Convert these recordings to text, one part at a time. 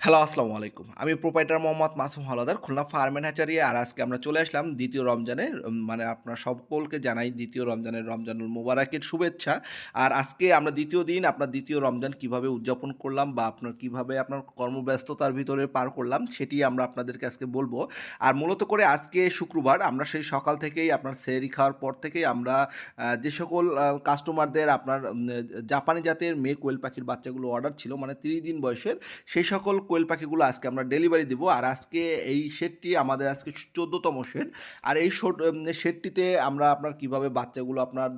Hello, আসসালামু আলাইকুম। আমি proprietor Mohammad Masum Howlader, Khulna farm and hatchery. আর আজকে আমরা চলে আসলাম ২য় রমজানের মানে আপনার সকলকে জানাই ২য় রমজানের রমজানুল মুবারাকের শুভেচ্ছা। আর আজকে আমরা ২য় দিন আপনার ২য় রমজান কিভাবে উদযাপন করলাম বা আপনার কিভাবে আপনার কর্মব্যস্ততার ভিতরে পার করলাম সেটি আমরা আপনাদেরকে আজকে বলব। আর মূলত করে আজকে শুক্রবার আমরা সেই সকাল থেকেই আপনার সেহরি খাওয়ার পর থেকেই আমরা যে সকল কাস্টমারদের আপনার জাপানি জাতের মেয়ে কোয়েল পাখির বাচ্চাগুলো অর্ডার ছিল মানে ৩০ দিন বয়সের, সেই সকল কোয়েল পাখিগুলো আজকে আমরা ডেলিভারি দিব। আর আজকে এই শেডটি আমাদের আজকে ১৪তম শেড। আর এই শেডটিতে আমরা আপনার কিভাবে বাচ্চাগুলো আপনার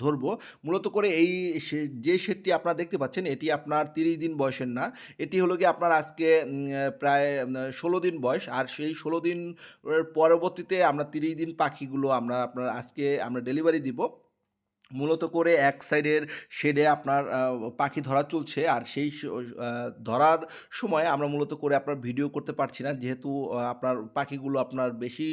ধরবো, মূলত করে এই যে শেডটি আপনারা দেখতে পাচ্ছেন এটি আপনার ৩০ দিন বয়সের না, এটি হলো গিয়ে আপনার আজকে প্রায় ১৬ দিন বয়স। আর সেই ১৬ দিন পরবর্তীতে আমরা ৩০ দিন পাখিগুলো আমরা আপনার আজকে আমরা ডেলিভারি দিব। মূলত করে এক সাইডের শেডে আপনার পাখি ধরা চলছে। আর সেই ধরার সময় আমরা মূলত করে আপনার ভিডিও করতে পারছি না, যেহেতু আপনার পাখিগুলো আপনার বেশি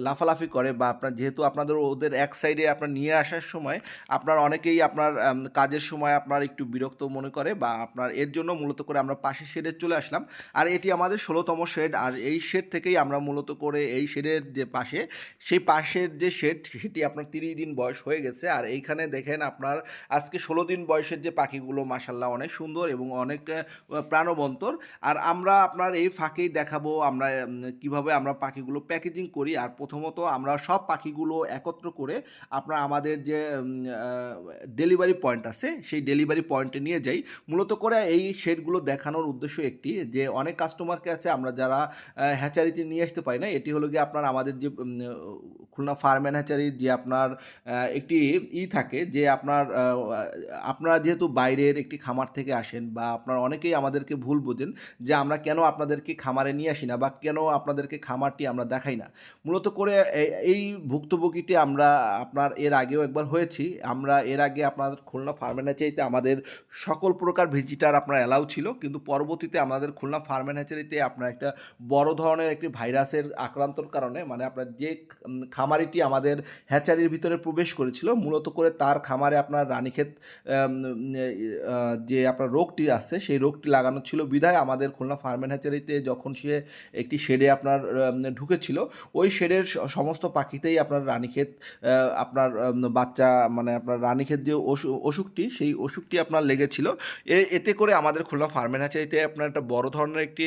লাফালাফি করে বা আপনার যেহেতু আপনাদের ওদের এক সাইডে আপনার নিয়ে আসার সময় আপনার অনেকেই আপনার কাজের সময় আপনার একটু বিরক্ত মনে করে বা আপনার এর জন্য মূলত করে আমরা পাশের শেডে চলে আসলাম। আর এটি আমাদের ১৬তম শেড। আর এই শেড থেকেই আমরা মূলত করে এই শেডের যে পাশে, সেই পাশের যে শেড সেটি আপনার ৩০ দিন বয়স হয়ে গেছে। আর এইখানে দেখেন আপনার আজকে ১৬ দিন বয়সের যে পাখিগুলো মাশাআল্লাহ অনেক সুন্দর এবং অনেক প্রাণবন্তর। আর আমরা আপনার এই ফাঁকেই দেখাবো আমরা কিভাবে আমরা পাখিগুলো প্যাকেজিং করি। আর প্রথমত আমরা সব পাখিগুলো একত্র করে আপনার আমাদের যে ডেলিভারি পয়েন্ট আছে সেই ডেলিভারি পয়েন্টে নিয়ে যাই। মূলত করে এই শেডগুলো দেখানোর উদ্দেশ্য একটি, যে অনেক কাস্টমারকে আছে আমরা যারা হ্যাচারিতে নিয়ে আসতে পারি না। এটি হলো গিয়ে আপনার আমাদের যে খুলনা ফার্ম অ্যান্ড হ্যাচারির যে আপনার একটি থাকে যে আপনার আপনারা যেহেতু বাইরের একটি খামার থেকে আসেন বা আপনারা অনেকেই আমাদেরকে ভুল বোঝেন যে আমরা কেন আপনাদেরকে খামারে নিয়ে আসি না বা কেন আপনাদেরকে খামারটি আমরা দেখাই না। মূলত করে এই ভুক্তভোগীটি আমরা আপনার এর আগেও একবার হয়েছি। আমরা এর আগে আপনার খুলনা ফার্ম অ্যান্ড হ্যাচারিতে আমাদের সকল প্রকার ভিজিটার আপনার অ্যালাউ ছিল, কিন্তু পরবর্তীতে আমাদের খুলনা ফার্ম অ্যান্ড হ্যাচারিতে আপনার একটা বড় ধরনের একটি ভাইরাসের আক্রান্তর কারণে মানে আপনার যে খামারিটি আমাদের হ্যাচারির ভিতরে প্রবেশ করেছিল, মূলত করে তার খামারে আপনার রানীক্ষেত যে আপনার রোগটি আছে সেই রোগটি লাগানো ছিল বিধায় আমাদের খুলনা ফার্ম অ্যান্ড হ্যাচারিতে যখন সে একটি শেডে আপনার ঢুকেছিল, ওই শেডের সমস্ত পাখিতেই আপনার রানীক্ষেত আপনার বাচ্চা মানে আপনার রানীক্ষেত যে অসুখটি সেই অসুখটি আপনার লেগেছিল। এতে করে আমাদের খুলনা ফার্ম অ্যান্ড হ্যাচারিতে আপনার একটা বড় ধরনের একটি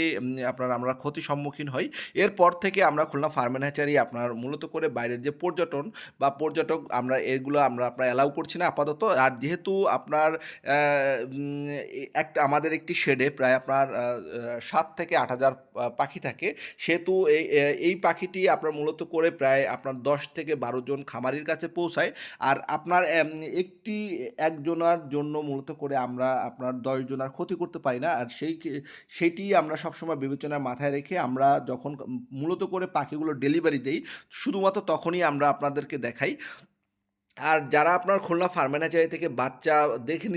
আপনার আমরা ক্ষতির সম্মুখীন হই। এরপর থেকে আমরা খুলনা ফার্ম অ্যান্ড হ্যাচারি আপনার মূলত করে বাইরের যে পর্যটন বা পর্যটক আমরা এগুলো আমরা আপনার অ্যালাউ করছি না আপাতত। আর যেহেতু আপনার একটা আমাদের একটি শেডে প্রায় আপনার ৭ থেকে ৮,০০০ পাখি থাকে, সেহেতু এই পাখিটি আপনার মূলত করে প্রায় আপনার ১০ থেকে ১২ জন খামারির কাছে পৌঁছায়। আর আপনার একজনার জন্য মূলত করে আমরা আপনার ১০ জনার ক্ষতি করতে পারি না। আর সেইটি আমরা সবসময় বিবেচনায় মাথায় রেখে আমরা যখন মূলত করে পাখিগুলো ডেলিভারি দেই, শুধুমাত্র তখনই আমরা আপনাদেরকে দেখাই। আর যারা আপনার খুলনা ফার্ম অ্যান্ড হ্যাচারি থেকে বাচ্চা দেখে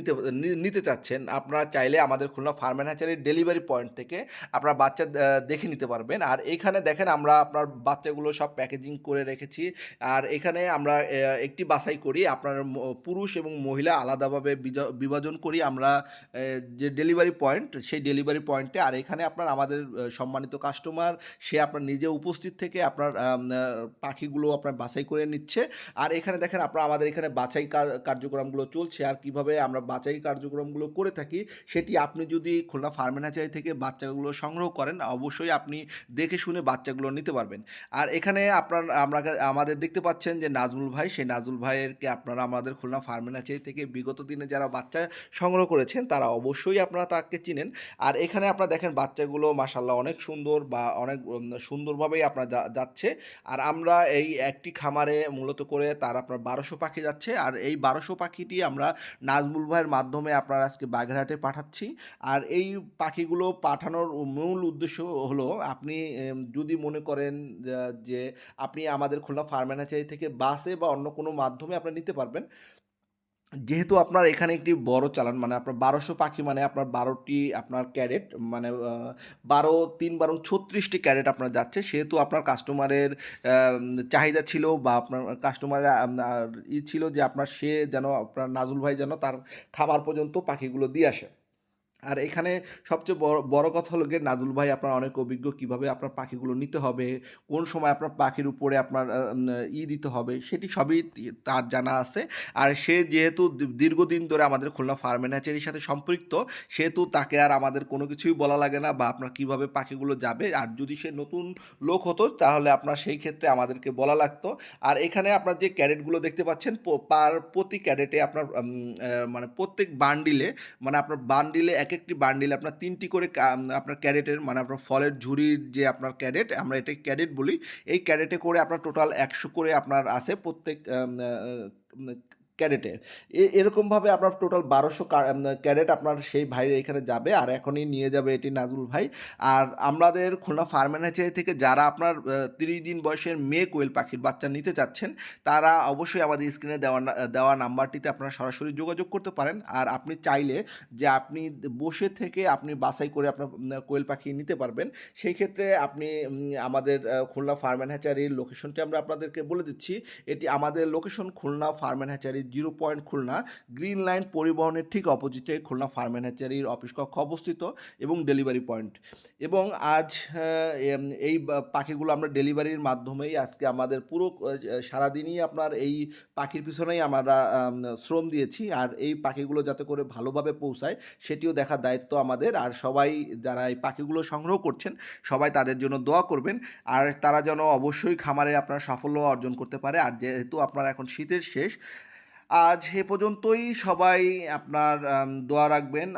নিতে চাচ্ছেন, আপনারা চাইলে আমাদের খুলনা ফার্ম অ্যান্ড হ্যাচারির ডেলিভারি পয়েন্ট থেকে আপনারা বাচ্চা দেখে নিতে পারবেন। আর এইখানে দেখেন আমরা আপনার বাচ্চাগুলো সব প্যাকেজিং করে রেখেছি। আর এখানে আমরা একটি বাছাই করি, আপনার পুরুষ এবং মহিলা আলাদাভাবে বিভাজন করি আমরা যে ডেলিভারি পয়েন্ট সেই ডেলিভারি পয়েন্টে। আর এখানে আপনার আমাদের সম্মানিত কাস্টমার সে আপনার নিজে উপস্থিত থেকে আপনার পাখিগুলো আপনার বাছাই করে নিচ্ছে। আর এখানে দেখেন আপনার আমাদের এখানে বাছাই কার্যক্রমগুলো চলছে। আর কিভাবে আমরা বাছাই কার্যক্রমগুলো করে থাকি সেটি আপনি যদি খুলনা ফার্ম অ্যান্ড হ্যাচারি থেকে বাচ্চাগুলো সংগ্রহ করেন, অবশ্যই আপনি দেখে শুনে বাচ্চাগুলো নিতে পারবেন। আর এখানে আমরা আমাদের দেখতে পাচ্ছেন যে নাজমুল ভাই, সেই নাজমুল ভাইয়েরকে আপনারা আমাদের খুলনা ফার্ম অ্যান্ড হ্যাচারি থেকে বিগত দিনে যারা বাচ্চা সংগ্রহ করেছেন তারা অবশ্যই আপনারা তাকে চিনেন। আর এখানে আপনারা দেখেন বাচ্চাগুলো মাশাআল্লাহ অনেক সুন্দর বা অনেক সুন্দরভাবেই আপনার যাচ্ছে। আর আমরা এই একটি খামারে মূলত করে তার আপনার ১২০০ পাখি যাচ্ছে। আর এই ১২০০ পাখিটি আমরা নাজমুল ভাইয়ের মাধ্যমে আপনার আজকে বাগেরহাটে পাঠাচ্ছি। আর এই পাখিগুলো পাঠানোর মূল উদ্দেশ্য হলো, আপনি যদি মনে করেন যে আপনি আমাদের খুলনা ফার্ম অ্যান্ড হ্যাচারি থেকে বাসে বা অন্য কোনো মাধ্যমে আপনারা নিতে পারবেন। যেহেতু আপনার এখানে একটি বড় চালান মানে আপনার ১২০০ পাখি মানে আপনার ১২টি আপনার ক্যারেট মানে ১২ ৩ ১২ ৩৬টি ক্যারেট আপনার যাচ্ছে, সেহেতু আপনার কাস্টমারের চাহিদা ছিল বা আপনার কাস্টমারের ছিল যে আপনার সে যেন আপনার নাজুল ভাই যেন তার খামার পর্যন্ত পাখিগুলো দিয়ে আসে। আর এখানে সবচেয়ে বড় কথা হলো গিয়ে নাজুল ভাই আপনার অনেক অভিজ্ঞ কিভাবে আপনার পাখিগুলো নিতে হবে, কোন সময় আপনার পাখির উপরে আপনার দিতে হবে সেটি সবই তার জানা আছে। আর সে যেহেতু দীর্ঘদিন ধরে আমাদের খুলনা ফার্ম অ্যান্ড হ্যাচারির সাথে সম্পৃক্ত, সেহেতু তাকে আর আমাদের কোনো কিছুই বলা লাগে না বা আপনার কিভাবে পাখিগুলো যাবে। আর যদি সে নতুন লোক হতো তাহলে আপনার সেই ক্ষেত্রে আমাদেরকে বলা লাগতো। আর এখানে আপনার যে ক্যারেটগুলো দেখতে পাচ্ছেন প্রতি ক্যারেটে আপনার মানে প্রত্যেক বান্ডিলে মানে আপনার বান্ডিলে একেকটি বান্ডিলে আপনার ৩টি করে আপনার ক্যারেটের মানে আপনার ফলের ঝুড়ির যে আপনার ক্যারেট, আমরা এটাকে ক্যারেট বলি। এই ক্যারেটে করে আপনার টোটাল ১০০ করে আপনার আছে প্রত্যেক ক্যারেটে। এরকমভাবে আপনার টোটাল ১২০০ ক্যারেট আপনার সেই ভাইয়ের এখানে যাবে। আর এখনই নিয়ে যাবে এটি নাজুল ভাই। আর আমাদের খুলনা ফার্ম অ্যান্ড হ্যাচারি থেকে যারা আপনার ৩০ দিন বয়সের মেয়ে কোয়েল পাখির বাচ্চা নিতে চাচ্ছেন, তারা অবশ্যই আমাদের স্ক্রিনে দেওয়া নাম্বারটিতে আপনারা সরাসরি যোগাযোগ করতে পারেন। আর আপনি চাইলে যে আপনি বসে থেকে আপনি বাছাই করে আপনার কোয়েল পাখি নিতে পারবেন। সেই ক্ষেত্রে আপনি আমাদের খুলনা ফার্ম অ্যান্ড হ্যাচারির লোকেশনটি আমরা আপনাদেরকে বলে দিচ্ছি। এটি আমাদের location Khulna farm and hatchery 0 point Khulna, green line পরিবহনের ঠিক অপোজিটে খুলনা ফার্ম অ্যান্ড হ্যাচারির অফিস কক্ষ অবস্থিত এবং ডেলিভারি পয়েন্ট। এবং আজ এই পাখিগুলো আমরা ডেলিভারির মাধ্যমেই আজকে আমাদের পুরো সারাদিনই আপনার এই পাখির পিছনেই আমরা শ্রম দিয়েছি। আর এই পাখিগুলো যাতে করে ভালোভাবে পৌঁছায় সেটিও দেখার দায়িত্ব আমাদের। আর সবাই যারা এই পাখিগুলো সংগ্রহ করছেন সবাই তাদের জন্য দোয়া করবেন। আর তারা যেন অবশ্যই খামারে আপনার সাফল্য অর্জন করতে পারে। আর যেহেতু আপনার এখন শীতের শেষ, আজ এ পর্যন্তই। সবাই আপনার দোয়া রাখবেন।